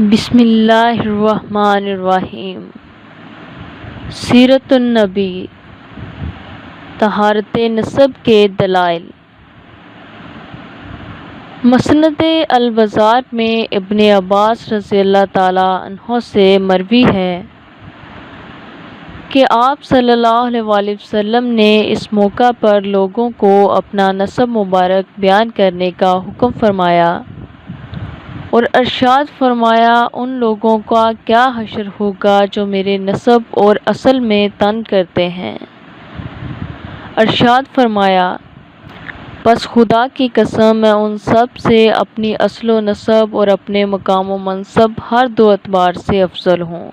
بسم اللہ الرحمن الرحیم۔ سیرت النبی، طہارت نسب کے دلائل۔ مسند البزار میں ابن عباس رضی اللہ تعالی عنہ سے مروی ہے کہ آپ صلی اللہ علیہ وآلہ وسلم نے اس موقع پر لوگوں کو اپنا نسب مبارک بیان کرنے کا حکم فرمایا اور ارشاد فرمایا، ان لوگوں کا کیا حشر ہوگا جو میرے نسب اور اصل میں تن کرتے ہیں۔ ارشاد فرمایا، پس خدا کی قسم میں ان سب سے اپنی اصل و نسب اور اپنے مقام و منصب ہر دو اعتبار سے افضل ہوں۔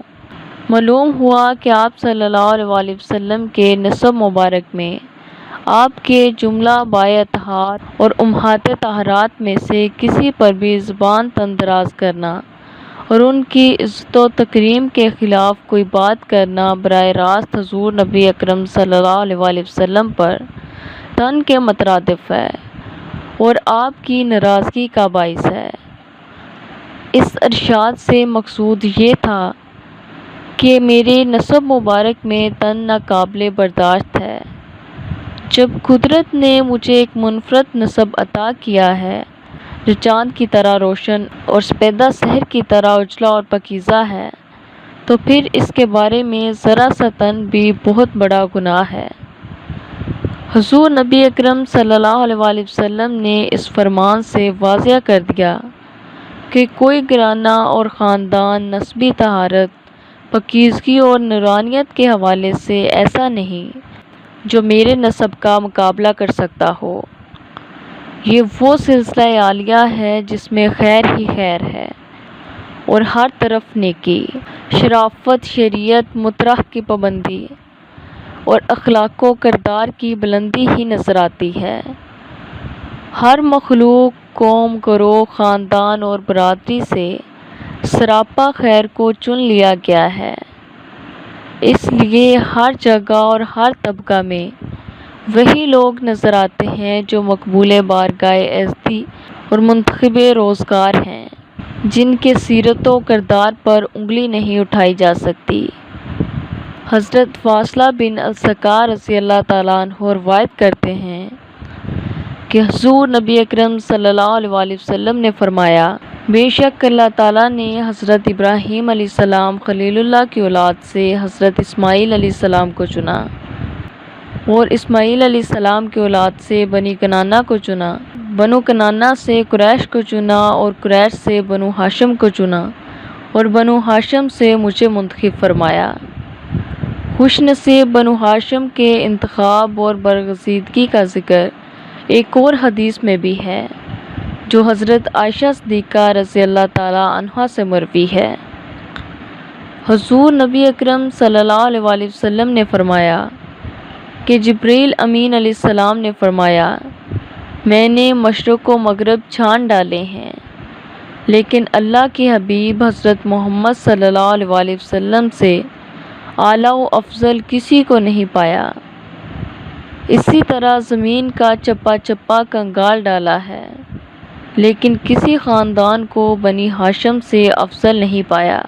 معلوم ہوا کہ آپ صلی اللہ علیہ وآلہ وسلم کے نسب مبارک میں آپ کے جملہ بائے اطہار اور امہات طاہرات میں سے کسی پر بھی زبان تن دراز کرنا اور ان کی عزت و تکریم کے خلاف کوئی بات کرنا براہ راست حضور نبی اکرم صلی اللہ علیہ وآلہ وسلم پر تن کے مترادف ہے اور آپ کی ناراضگی کا باعث ہے۔ اس ارشاد سے مقصود یہ تھا کہ میرے نسب مبارک میں تن ناقابل برداشت ہے۔ جب قدرت نے مجھے ایک منفرد نسب عطا کیا ہے جو چاند کی طرح روشن اور سپیدہ سحر کی طرح اجلا اور پاکیزہ ہے، تو پھر اس کے بارے میں ذرا سا تن بھی بہت بڑا گناہ ہے۔ حضور نبی اکرم صلی اللہ علیہ وآلہ وسلم نے اس فرمان سے واضح کر دیا کہ کوئی گھرانہ اور خاندان نسبی طہارت، پاکیزگی اور نورانیت کے حوالے سے ایسا نہیں جو میرے نسب کا مقابلہ کر سکتا ہو۔ یہ وہ سلسلہ عالیہ ہے جس میں خیر ہی خیر ہے اور ہر طرف نیکی، شرافت، شریعت، مطرح کی پابندی اور اخلاق و کردار کی بلندی ہی نظر آتی ہے۔ ہر مخلوق، قوم، گروہ، خاندان اور برادری سے سراپا خیر کو چن لیا گیا ہے۔ اس لیے ہر جگہ اور ہر طبقہ میں وہی لوگ نظر آتے ہیں جو مقبول بارگاہ ایزدی اور منتخب روزگار ہیں، جن کے سیرت و کردار پر انگلی نہیں اٹھائی جا سکتی۔ حضرت واصلہ بن الاسقاء رضی اللہ تعالیٰ عنہ روایت کرتے ہیں کہ حضور نبی اکرم صلی اللہ علیہ وآلہ وسلم نے فرمایا، بے شک اللہ تعالیٰ نے حضرت ابراہیم علیہ السلام خلیل اللہ کی اولاد سے حضرت اسماعیل علیہ السلام کو چنا اور اسماعیل علیہ السلام کی اولاد سے بنی کنانہ کو چنا، بنو کنانہ سے قریش کو چنا اور قریش سے بنو ہاشم کو چنا اور بنو ہاشم سے مجھے منتخب فرمایا۔ خوش نصیب بنو ہاشم کے انتخاب اور برگزیدگی کا ذکر ایک اور حدیث میں بھی ہے جو حضرت عائشہ صدیقہ رضی اللہ تعالی عنہا سے مروی ہے۔ حضور نبی اکرم صلی اللہ علیہ وآلہ وسلم نے فرمایا کہ جبریل امین علیہ السلام نے فرمایا، میں نے مشرق و مغرب چھان ڈالے ہیں لیکن اللہ کے حبیب حضرت محمد صلی اللہ علیہ وآلہ وسلم سے اعلیٰ و افضل کسی کو نہیں پایا۔ اسی طرح زمین کا چپا چپا کنگال ڈالا ہے لیکن کسی خاندان کو بنی ہاشم سے افضل نہیں پایا۔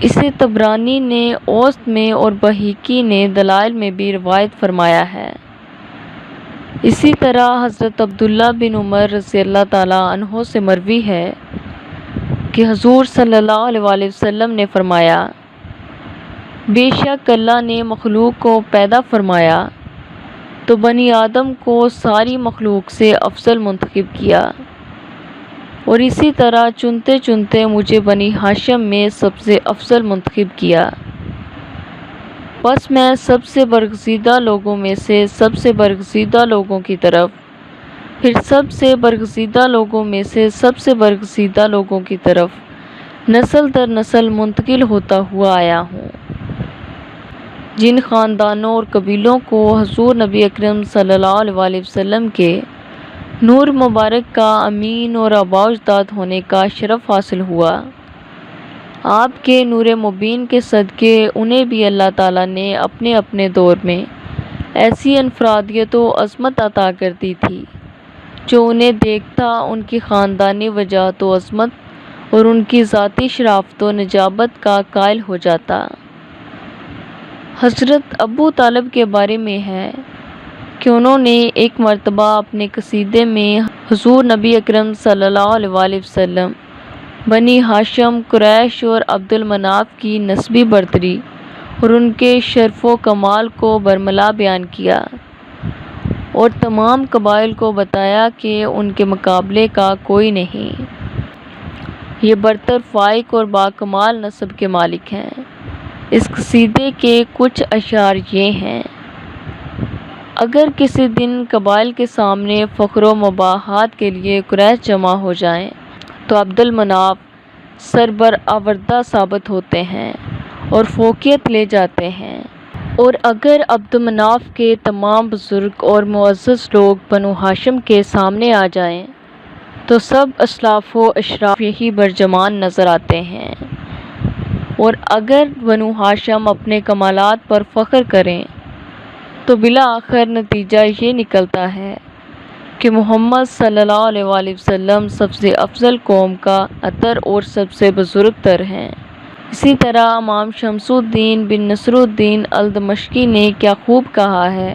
اسے طبرانی نے اوسط میں اور بہقی نے دلائل میں بھی روایت فرمایا ہے۔ اسی طرح حضرت عبداللہ بن عمر رضی اللہ تعالیٰ عنہ سے مروی ہے کہ حضور صلی اللہ علیہ وآلہ وسلم نے فرمایا، بے شک اللہ نے مخلوق کو پیدا فرمایا تو بنی آدم کو ساری مخلوق سے افضل منتخب کیا اور اسی طرح چنتے چنتے مجھے بنی ہاشم میں سب سے افضل منتخب کیا۔ بس میں سب سے برگزیدہ لوگوں میں سے سب سے برگزیدہ لوگوں کی طرف، پھر سب سے برگزیدہ لوگوں میں سے سب سے برگزیدہ لوگوں کی طرف نسل در نسل منتقل ہوتا ہوا آیا ہوں۔ جن خاندانوں اور قبیلوں کو حضور نبی اکرم صلی اللہ علیہ وآلہ وسلم کے نور مبارک کا امین اور آباء و اجداد ہونے کا شرف حاصل ہوا، آپ کے نور مبین کے صدقے انہیں بھی اللہ تعالیٰ نے اپنے اپنے دور میں ایسی انفرادیت و عظمت عطا کر دی تھی جو انہیں دیکھتا ان کی خاندانی وجاہت و عظمت اور ان کی ذاتی شرافت و نجابت کا قائل ہو جاتا۔ حضرت ابو طالب کے بارے میں ہے کہ انہوں نے ایک مرتبہ اپنے قصیدے میں حضور نبی اکرم صلی اللہ علیہ وآلہ وسلم، بنی ہاشم، قریش اور عبد المناف کی نسبی برتری اور ان کے شرف و کمال کو برملا بیان کیا اور تمام قبائل کو بتایا کہ ان کے مقابلے کا کوئی نہیں، یہ برتر، فائق اور باکمال نسب کے مالک ہیں۔ اس قصیدے کے کچھ اشعار یہ ہیں: اگر کسی دن قبائل کے سامنے فخر و مباحات کے لیے قریش جمع ہو جائیں تو عبد المناف سربرآوردہ ثابت ہوتے ہیں اور فوقیت لے جاتے ہیں، اور اگر عبد مناف کے تمام بزرگ اور معزز لوگ بنو ہاشم کے سامنے آ جائیں تو سب اسلاف و اشراف یہی برجمان نظر آتے ہیں، اور اگر بنو ہاشم اپنے کمالات پر فخر کریں تو بالآخر نتیجہ یہ نکلتا ہے کہ محمد صلی اللہ علیہ وآلہ وسلم سب سے افضل قوم کا اتر اور سب سے بزرگ تر ہیں۔ اسی طرح امام شمس الدین بن نصر الدین الدمشقی نے کیا خوب کہا ہے: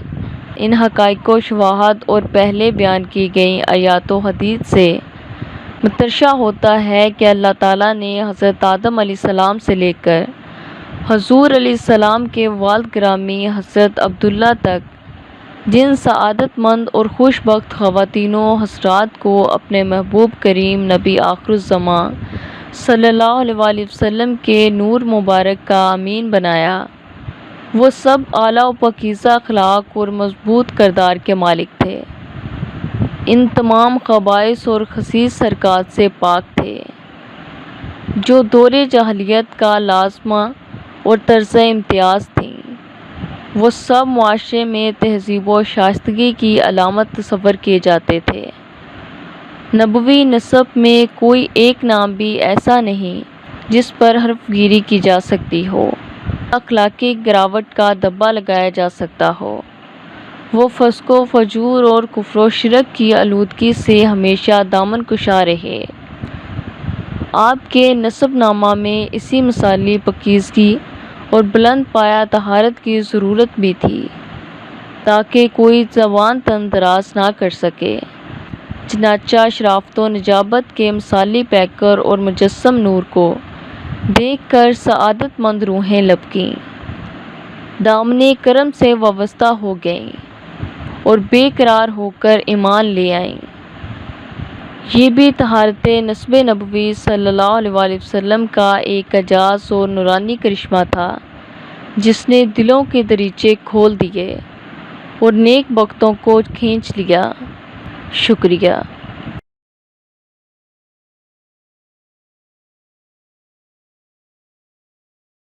ان حقائق و شواہد اور پہلے بیان کی گئیں آیات و حدیث سے مترشح ہوتا ہے کہ اللہ تعالیٰ نے حضرت آدم علیہ السلام سے لے کر حضور علیہ السلام کے والد گرامی حضرت عبداللہ تک جن سعادت مند اور خوش بخت خواتین و حضرات کو اپنے محبوب کریم نبی آخر الزماں صلی اللہ علیہ وآلہ وسلم کے نور مبارک کا امین بنایا، وہ سب اعلیٰ و پاکیزہ اخلاق اور مضبوط کردار کے مالک تھے، ان تمام خبائث اور خسیس حرکات سے پاک تھے جو دور جاہلیت کا لازمہ اور طرز امتیاز تھیں، وہ سب معاشرے میں تہذیب و شائستگی کی علامت تصور کیے جاتے تھے۔ نبوی نسب میں کوئی ایک نام بھی ایسا نہیں جس پر حرف گیری کی جا سکتی ہو، اخلاقی گراوٹ کا دبا لگایا جا سکتا ہو، وہ فسق و فجور اور کفر و شرک کی آلودگی سے ہمیشہ دامن کشا رہے۔ آپ کے نسب نامہ میں اسی مثالی پاکیزگی اور بلند پایہ طہارت کی ضرورت بھی تھی تاکہ کوئی زبان تن دراز نہ کر سکے، چنانچہ شرافت و نجابت کے مثالی پیکر اور مجسم نور کو دیکھ کر سعادت مند روحیں لبکیں، دامن کرم سے وابستہ ہو گئیں اور بے قرار ہو کر ایمان لے آئیں۔ یہ بھی طہارت نسب نبوی صلی اللہ علیہ وآلہ وسلم کا ایک اعجاز اور نورانی کرشمہ تھا جس نے دلوں کے دریچے کھول دیے اور نیک بختوں کو کھینچ لیا۔ شکریہ۔